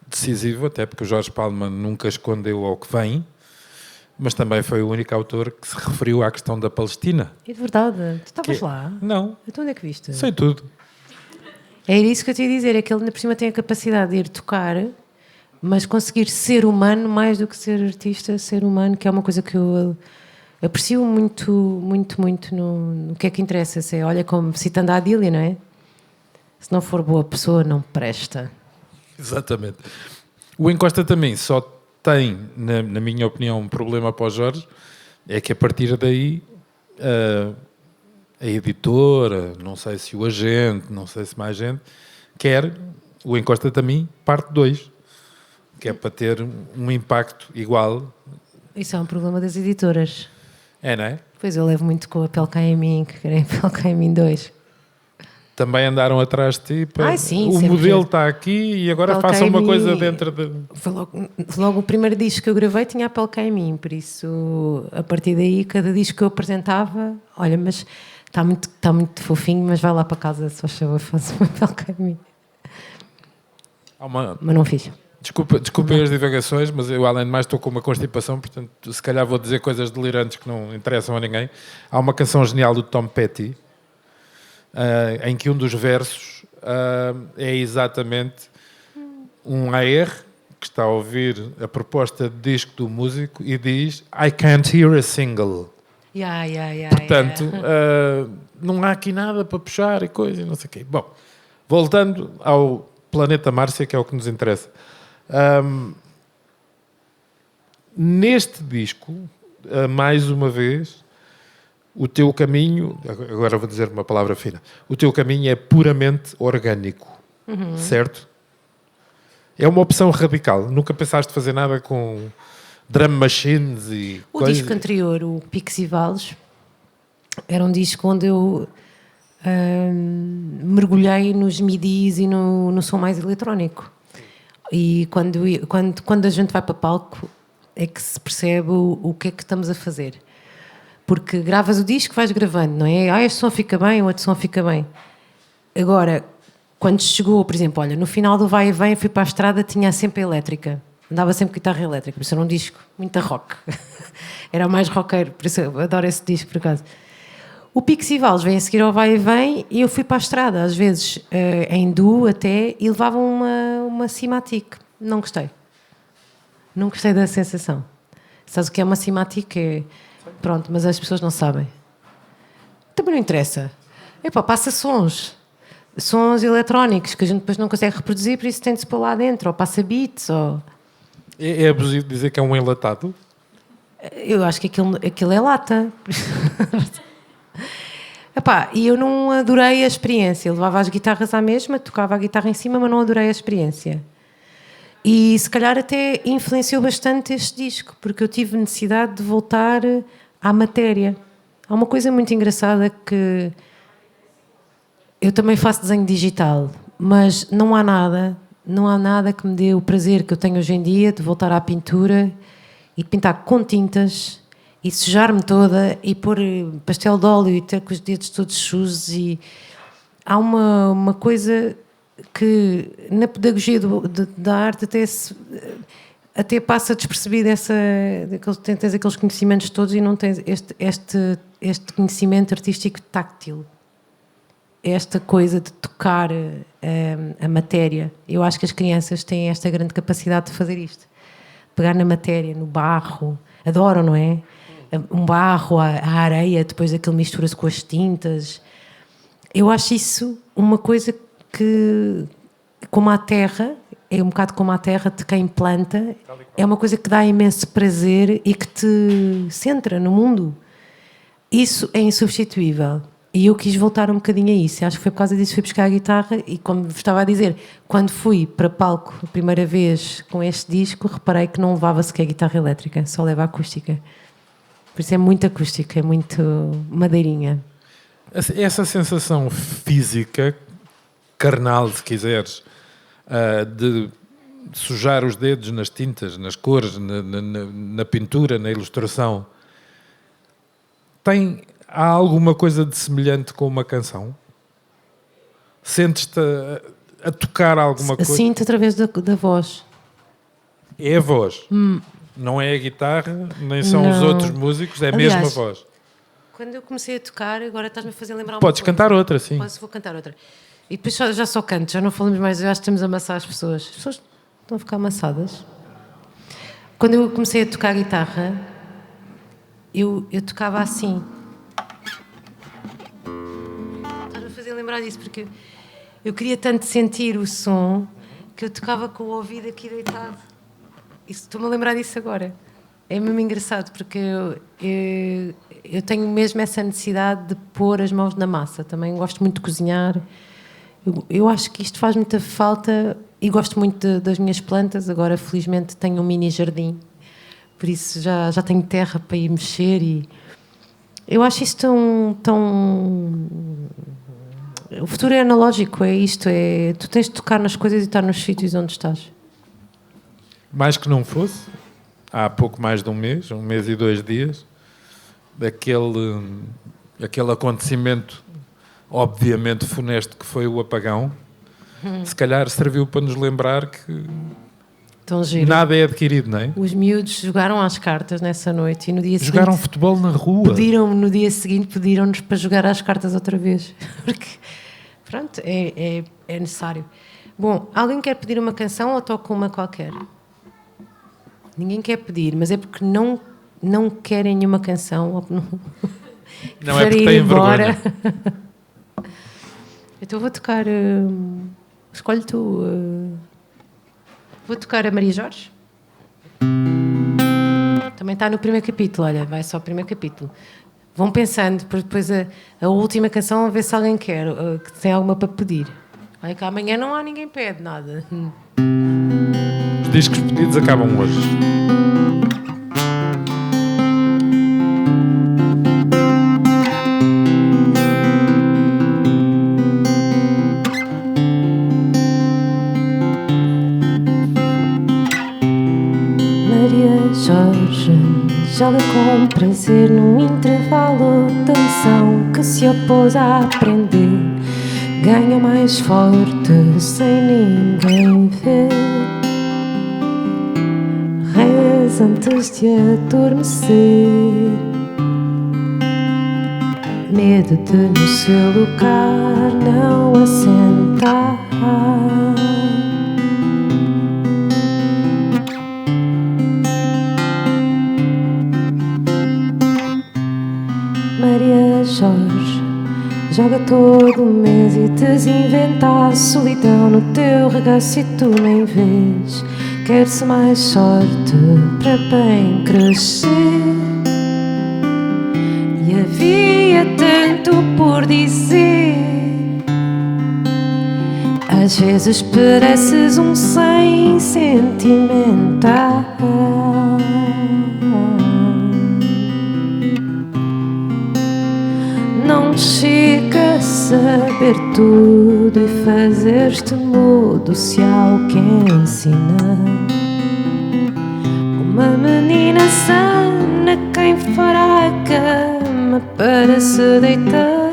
decisivo, até porque o Jorge Palma nunca escondeu ao que vem, mas também foi o único autor que se referiu à questão da Palestina. É de verdade? Tu estavas lá? Não. Então onde é que viste? Sei tudo. É isso que eu te ia dizer, é que ele ainda por cima tem a capacidade de ir tocar, mas conseguir ser humano mais do que ser artista, ser humano, que é uma coisa que eu aprecio muito, muito, muito no que é que interessa. Se é, olha, como citando a Adília, não é? Se não for boa pessoa, não presta. Exatamente. O Encosta também só tem, na minha opinião, um problema para o Jorge, é que a partir daí a editora, não sei se o agente, não sei se mais gente, quer o Encosta também parte 2, que é para ter um impacto igual. Isso é um problema das editoras. É, não é? Pois eu levo muito com a Pele Cá em Mim, que querem a Pele Cá em Mim 2. Também andaram atrás de ti. Para... sim, o modelo está aqui e agora façam uma coisa dentro de... Foi logo o primeiro disco que eu gravei tinha a Pele Cá em Mim, por isso, a partir daí, cada disco que eu apresentava, olha, mas está muito fofinho, mas vai lá para casa, se faz favor, faz uma Pele Cá em Mim. Mas não fiz. Desculpem as divagações, mas eu, além de mais, estou com uma constipação, portanto, se calhar vou dizer coisas delirantes que não interessam a ninguém. Há uma canção genial do Tom Petty, em que um dos versos é exatamente um AR que está a ouvir a proposta de disco do músico e diz I can't hear a single. Portanto, não há aqui nada para puxar e coisa, não sei o quê. Bom, voltando ao Planeta Márcia, que é o que nos interessa. Neste disco, mais uma vez, o teu caminho, agora vou dizer uma palavra fina, o teu caminho é puramente orgânico, certo? É uma opção radical. Nunca pensaste fazer nada com drum machines e o disco anterior, o Picos e Vales, era um disco onde eu mergulhei nos midis e no som mais eletrónico. E quando a gente vai para palco é que se percebe o que é que estamos a fazer. Porque gravas o disco, vais gravando, não é? Este som fica bem, o outro som fica bem. Agora, quando chegou, por exemplo, olha, no final do Vai e Vem, fui para a estrada, tinha sempre a elétrica. Andava sempre com guitarra elétrica, por isso era um disco muito rock. Era mais roqueiro, por isso eu adoro esse disco, por acaso. O Picos e Vales vem a seguir ao Vai e Vem e eu fui para a estrada, às vezes em duo até, e levava uma Cimatic. Não gostei. Não gostei da sensação. Sabes o que é uma Cimatic? Pronto, mas as pessoas não sabem. Também não interessa. Epá, passa sons eletrónicos que a gente depois não consegue reproduzir, por isso tem de se pôr lá dentro, ou passa beats, ou... É abusivo dizer que é um enlatado? Eu acho que aquilo é lata. Epá, e eu não adorei a experiência. Eu levava as guitarras à mesma, tocava a guitarra em cima, mas não adorei a experiência. E se calhar até influenciou bastante este disco, porque eu tive necessidade de voltar à matéria. Há uma coisa muito engraçada que eu também faço desenho digital, mas não há nada que me dê o prazer que eu tenho hoje em dia de voltar à pintura e de pintar com tintas e sujar-me toda e pôr pastel de óleo e ter com os dedos todos sujos. E há uma coisa que na pedagogia da arte até passa despercebido tens aqueles conhecimentos todos e não tens este conhecimento artístico táctil, esta coisa de tocar a matéria. Eu acho que as crianças têm esta grande capacidade de fazer isto, pegar na matéria, no barro, adoram, não é? Um barro, a areia, depois aquilo mistura-se com as tintas. Eu acho isso uma coisa que, como a terra, é um bocado como a terra de quem planta, é uma coisa que dá imenso prazer e que te centra no mundo. Isso é insubstituível. E eu quis voltar um bocadinho a isso. Acho que foi por causa disso que fui buscar a guitarra e, como vos estava a dizer, quando fui para palco a primeira vez com este disco, reparei que não levava sequer guitarra elétrica, só leva acústica. Por isso é muito acústica, é muito madeirinha. Essa sensação física, carnal, se quiseres, de sujar os dedos nas tintas, nas cores, na pintura, na ilustração, há alguma coisa de semelhante com uma canção? Sentes-te a tocar alguma coisa? Sinto através da voz. É a voz. Não é a guitarra, nem são os outros músicos, é mesmo a voz. Quando eu comecei a tocar, agora estás-me a fazer lembrar uma Podes coisa. cantar outra, sim. Vou cantar outra. E depois já só canto, já não falamos mais, eu acho que estamos a amassar as pessoas. As pessoas estão a ficar amassadas. Quando eu comecei a tocar guitarra, eu tocava assim. Estás-me a fazer lembrar disso, porque eu queria tanto sentir o som que eu tocava com o ouvido aqui deitado. Estou-me a lembrar disso agora. É mesmo engraçado, porque eu tenho mesmo essa necessidade de pôr as mãos na massa. Também gosto muito de cozinhar. Eu acho que isto faz muita falta e gosto muito das minhas plantas. Agora, felizmente, tenho um mini jardim. Por isso já tenho terra para ir mexer e eu acho isso tão... O futuro é analógico, é isto. Tu tens de tocar nas coisas e estar nos sítios onde estás. Mais que não fosse, há pouco mais de um mês e 2 dias, aquele acontecimento obviamente funesto que foi o apagão, se calhar serviu para nos lembrar que nada é adquirido, não é? Os miúdos jogaram às cartas nessa noite e no dia jogaram seguinte... futebol na rua. No dia seguinte pediram-nos para jogar às cartas outra vez. Porque, pronto, é necessário. Bom, alguém quer pedir uma canção ou toca uma qualquer? Ninguém quer pedir, mas é porque não querem nenhuma canção. Ou não é porque têm vergonha. Então vou tocar... escolhe tu... vou tocar a Maria Jorge. Também está no primeiro capítulo, olha, vai só o primeiro capítulo. Vão pensando, porque depois a última canção, a ver se alguém quer, que tem alguma para pedir. Olha que amanhã não há ninguém pede nada. Os discos pedidos acabam hoje. Maria Jorge joga com prazer num intervalo da lição que se opôs a aprender. Ganha mais forte sem ninguém ver. Reza antes de adormecer. Medo de no seu lugar não assentar. Maria Jorge joga todo mês e desinventa a solidão no teu regaço e tu nem vês. Quer-se mais sorte para bem crescer. E havia tanto por dizer. Às vezes pareces um sem sentimental. Não chega a saber tudo e fazer-te mudo se há o que ensina. Uma menina sana quem fará a cama para se deitar.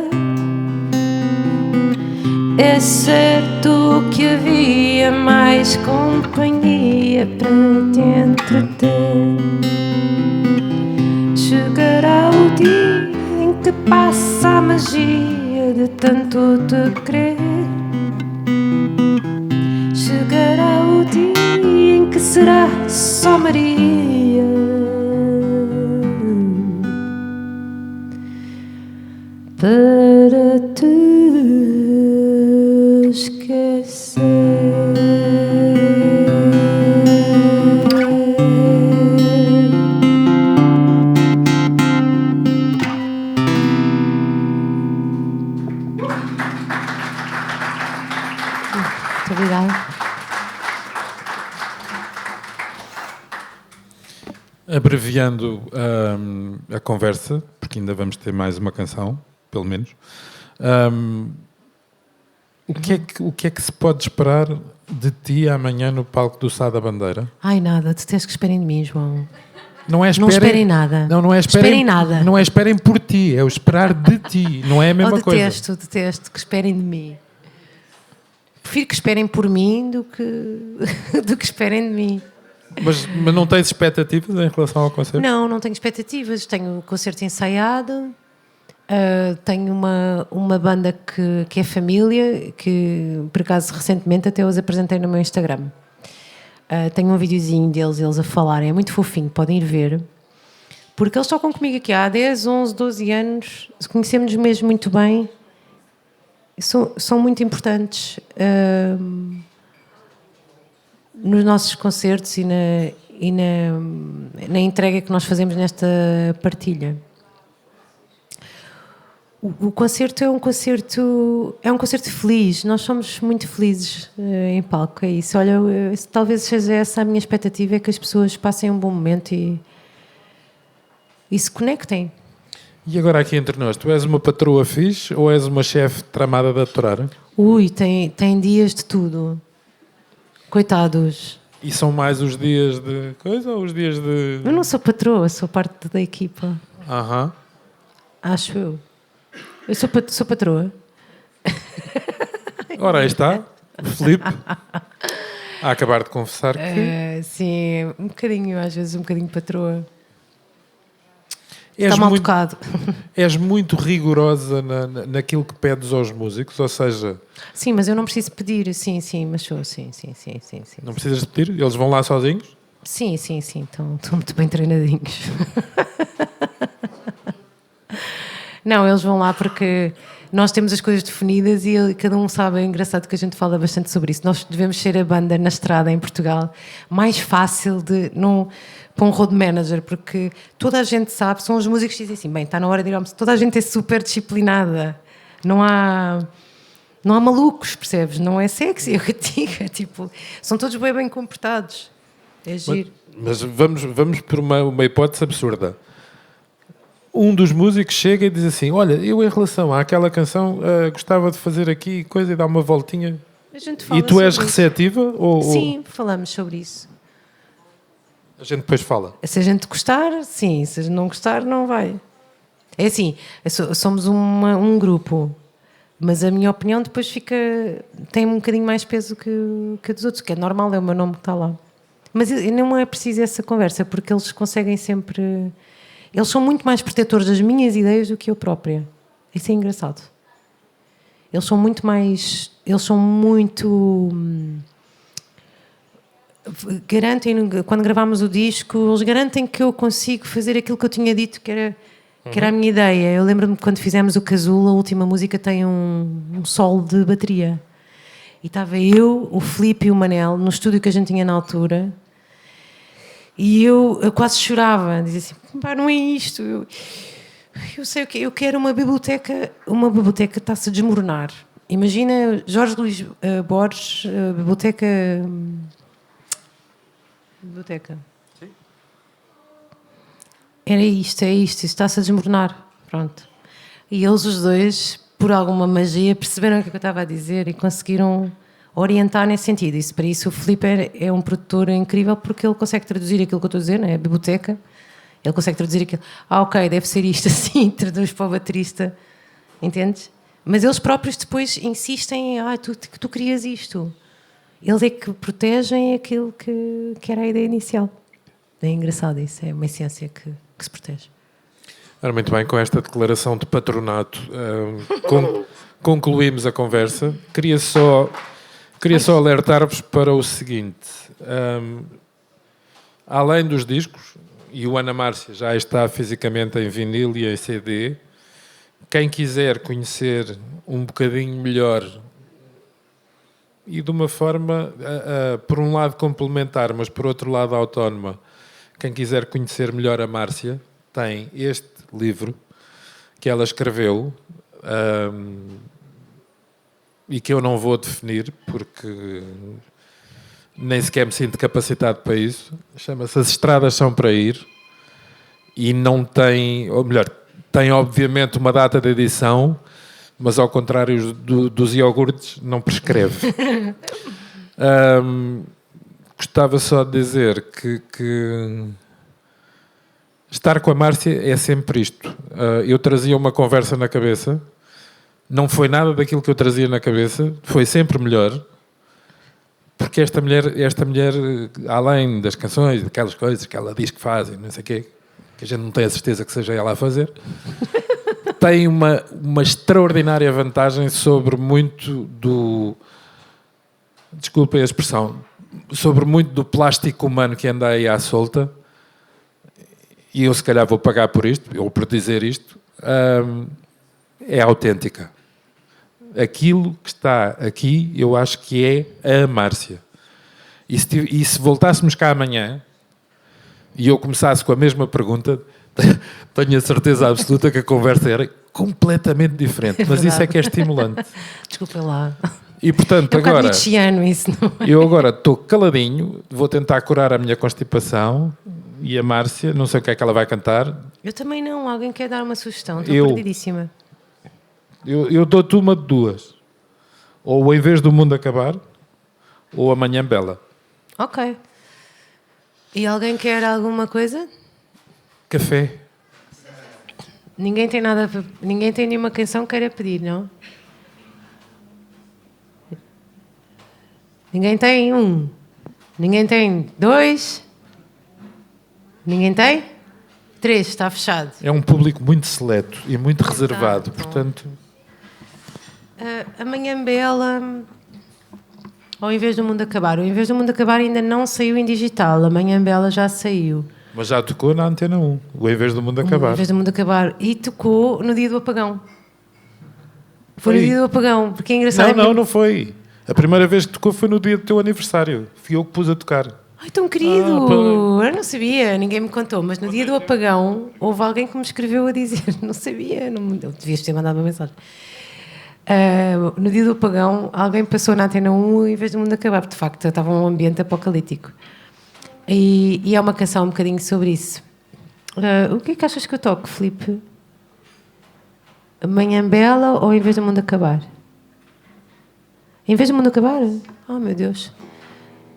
É certo que havia mais companhia para te entreter. Chegará o dia em que passa a magia de tanto te querer. Chegará o dia em que será só Maria para te esquecer. Muito obrigada. Abreviando a conversa, porque ainda vamos ter mais uma canção, pelo menos. O que é que se pode esperar de ti amanhã no palco do Sá da Bandeira? Ai, nada, detesto que esperem de mim, João. Não é Não esperem nada. Não é Esperem nada. Não é esperem por ti, é o esperar de ti. Não é a mesma coisa. Detesto que esperem de mim. Prefiro que esperem por mim do que esperem de mim. Mas não tens expectativas em relação ao concerto? Não tenho expectativas. Tenho o concerto ensaiado. Tenho uma banda que é família, que por acaso recentemente até os apresentei no meu Instagram. Tenho um videozinho eles a falarem, é muito fofinho, podem ir ver. Porque eles tocam comigo aqui há 10, 11, 12 anos, conhecemos-nos mesmo muito bem. São muito importantes nos nossos concertos e na entrega que nós fazemos nesta partilha. O concerto é um concerto feliz. Nós somos muito felizes em palco, é isso. Olha, talvez seja essa a minha expectativa, é que as pessoas passem um bom momento e se conectem. E agora aqui entre nós, tu és uma patroa fixe ou és uma chefe tramada de aturar? Ui, tem dias de tudo. Coitados. E são mais os dias de coisa ou os dias de... Eu não sou patroa, sou parte da equipa. Aham. Acho eu. Eu sou patroa. Ora, aí está, o Filipe, a acabar de confessar que... Sim, um bocadinho, às vezes um bocadinho patroa. Está mal tocado. És muito rigorosa naquilo que pedes aos músicos, ou seja... Sim, mas eu não preciso pedir, sim, mas sou, sim. Não precisas de pedir? Eles vão lá sozinhos? Sim, estão muito bem treinadinhos. Não, eles vão lá porque nós temos as coisas definidas e cada um sabe. É engraçado que a gente fala bastante sobre isso. Nós devemos ser a banda na estrada em Portugal mais fácil para um road manager, porque toda a gente sabe, são os músicos que dizem assim, bem, está na hora de ir almoçar. Toda a gente é super disciplinada. Não há malucos, percebes? Não é sexy, é o que eu digo. É tipo, são todos bem comportados. É giro. Mas vamos por uma hipótese absurda. Um dos músicos chega e diz assim, olha, eu em relação àquela canção gostava de fazer aqui coisa e dar uma voltinha. A gente fala e tu és sobre receptiva? Sim, falamos sobre isso. A gente depois fala. Se a gente gostar, sim. Se a gente não gostar, não vai. É assim, somos um grupo, mas a minha opinião depois tem um bocadinho mais peso que a dos outros, que é normal, é o meu nome que está lá. Mas não é preciso essa conversa, porque eles conseguem sempre... Eles são muito mais protetores das minhas ideias do que eu própria. Isso é engraçado. Eles são muito... Garantem, quando gravámos o disco, eles garantem que eu consigo fazer aquilo que eu tinha dito que era a minha ideia. Eu lembro-me quando fizemos o Casulo, a última música tem um solo de bateria. E estava eu, o Filipe e o Manel no estúdio que a gente tinha na altura. E eu quase chorava, dizia assim, pá, não é isto, eu sei o que eu quero uma biblioteca está-se a desmoronar. Imagina Jorge Luís Borges, biblioteca. Sim. Era isto, isso está-se a desmoronar, pronto. E eles os dois, por alguma magia, perceberam o que eu estava a dizer e conseguiram orientar nesse sentido. Para isso o Filipe é um produtor incrível, porque ele consegue traduzir aquilo que eu estou a dizer, não é? A biblioteca, ele consegue traduzir aquilo. Ok, deve ser isto assim, traduz para o baterista, entendes? Mas eles próprios depois insistem, tu querias isto. Eles é que protegem aquilo que era a ideia inicial. É engraçado isso, é uma essência que se protege. Ora, muito bem, com esta declaração de patronato concluímos a conversa. Queria só alertar-vos para o seguinte. Além dos discos, e o Ana Márcia já está fisicamente em vinil e em CD, quem quiser conhecer um bocadinho melhor e de uma forma, por um lado complementar, mas por outro lado autónoma, quem quiser conhecer melhor a Márcia, tem este livro que ela escreveu, e que eu não vou definir porque nem sequer me sinto capacitado para isso. Chama-se As Estradas São para Ir e não tem, ou melhor, tem obviamente uma data de edição, mas ao contrário dos iogurtes, não prescreve. Gostava só de dizer que estar com a Márcia é sempre isto. Eu trazia uma conversa na cabeça, não foi nada daquilo que eu trazia na cabeça, foi sempre melhor, porque esta mulher, além das canções, daquelas coisas que ela diz que faz e não sei o quê, que a gente não tem a certeza que seja ela a fazer, tem uma extraordinária vantagem sobre muito do... Desculpem a expressão, sobre muito do plástico humano que anda aí à solta, e eu se calhar vou pagar por isto, ou por dizer isto, é autêntica. Aquilo que está aqui, eu acho que é a Márcia. E se voltássemos cá amanhã, e eu começasse com a mesma pergunta, tenho a certeza absoluta que a conversa era completamente diferente. Mas isso é que é estimulante. Desculpa lá. E portanto, é um agora, isso, não é? eu agora estou caladinho, vou tentar curar a minha constipação e a Márcia, não sei o que é que ela vai cantar. Eu também não. Alguém quer dar uma sugestão? Estou perdidíssima. Eu dou-te uma de duas. Ou Em Vez do Mundo Acabar, ou Amanhã Bela. Ok. E alguém quer alguma coisa? Café. Ninguém tem nada, ninguém tem nenhuma canção que queira pedir, não? Ninguém tem um. Ninguém tem dois. Ninguém tem? Três, está fechado. É um público muito seleto e muito reservado, portanto... Amanhã Bela, ou Em Vez do Mundo Acabar. O Em Vez do Mundo Acabar ainda não saiu em digital. Amanhã Bela já saiu. Mas já tocou na Antena 1, o Em Vez do Mundo Acabar. Em Vez do Mundo Acabar. E tocou no dia do apagão. Foi no dia do apagão, porque é engraçado. Não foi. A primeira vez que tocou foi no dia do teu aniversário. Fui eu que pus a tocar. Ai, tão querido! Eu não sabia, ninguém me contou, mas no dia do apagão houve alguém que me escreveu a dizer, não sabia, devias ter mandado uma mensagem. No dia do apagão, alguém passou na Antena 1 Em Vez do Mundo Acabar, porque de facto estava um ambiente apocalíptico. E é uma canção um bocadinho sobre isso. O que é que achas que eu toco, Filipe? Amanhã Bela ou Em Vez do Mundo Acabar? Em Vez do Mundo Acabar? Oh, meu Deus.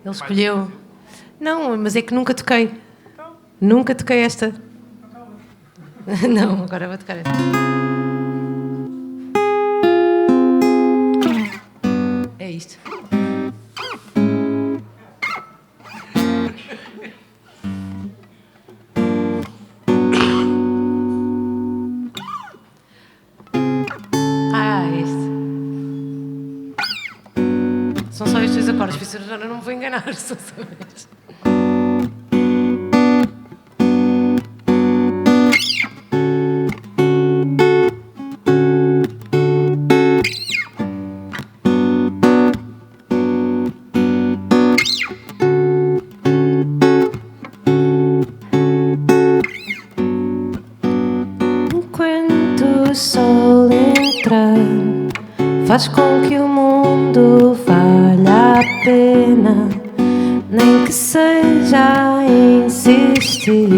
Ele escolheu. Não, mas é que nunca toquei. Nunca toquei esta. Não, agora vou tocar esta. É isto. São só estes dois acordes, por isso eu não me vou enganar, são só estes. Enquanto o sol entra, faz com que o mundo valha a pena, nem que seja a insistir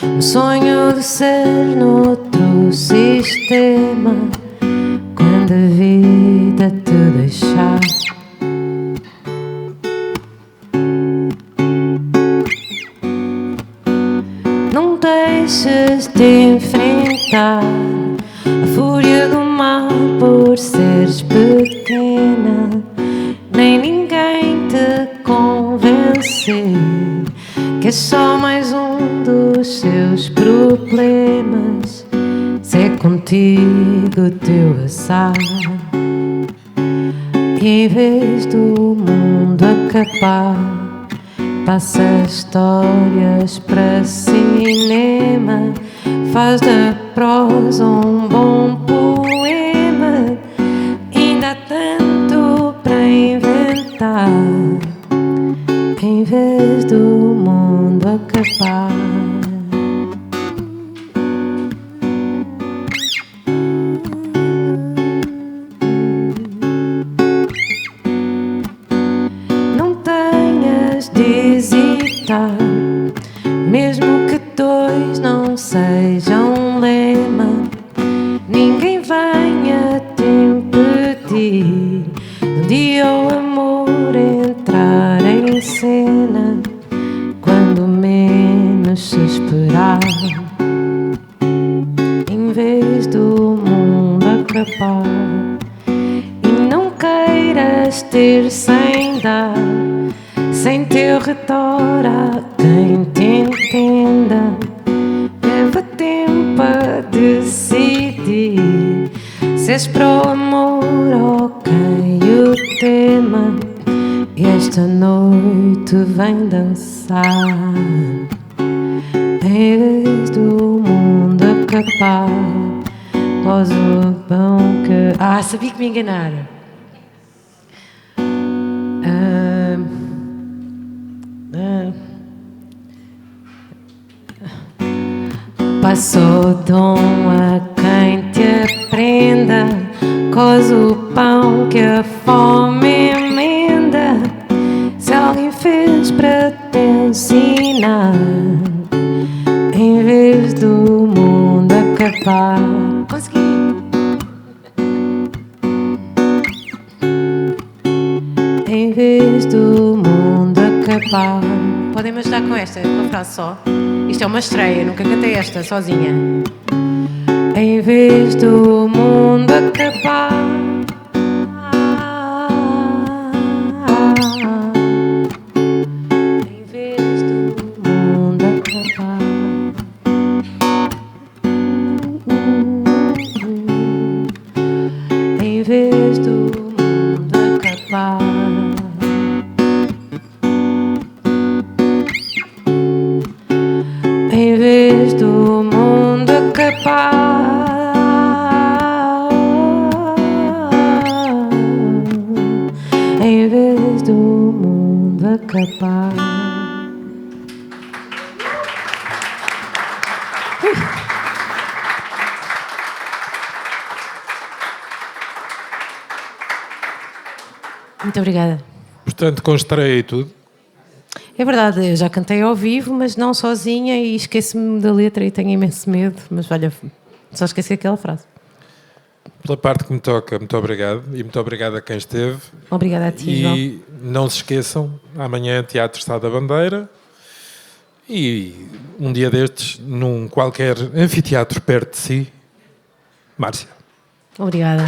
no sonho de ser noutro sistema. Quando a vida te deixar, não deixes de enfrentar a fúria do mar por seres pequena, nem ninguém te convencer que é só mais um dos seus problemas. Se é contigo o teu azar, e em vez do mundo acabar, passa histórias para cinema, faz da prosa um bom poema. Ainda há tanto para inventar, em vez do mundo acabar. acreditar, mesmo que dois não sejam um lema, ninguém venha te impedir de dia o amor entrar em cena quando menos se esperar. Em vez do mundo acabar, e não queiras ter sem dar, sem teu redor há quem te entenda. Leva tempo a decidir se és pro amor ou quem o tema. E esta noite vem dançar. Em vez do mundo acabar, pós o pão que... sabia que me enganaram. Passa o dom a quem te aprenda, cose o pão que a fome emenda. Se alguém fez para te ensinar, em vez do mundo acabar. Consegui. Em vez do mundo acabar. Podem me ajudar com esta, com a frase só? Isto é uma estreia, nunca cantei esta sozinha. Em vez do mundo acabar, em vez do mundo acabar, em vez do mundo acabar. Em vez do mundo acabar, em vez do mundo acabar. Muito obrigada. Portanto, com estreia e tudo. É verdade, eu já cantei ao vivo, mas não sozinha e esqueço-me da letra e tenho imenso medo, mas olha, só esqueci aquela frase. Pela parte que me toca, muito obrigado. E muito obrigado a quem esteve. Obrigada a ti, João. E não se esqueçam, amanhã Teatro Sá da Bandeira e um dia destes, num qualquer anfiteatro perto de si, Márcia. Obrigada.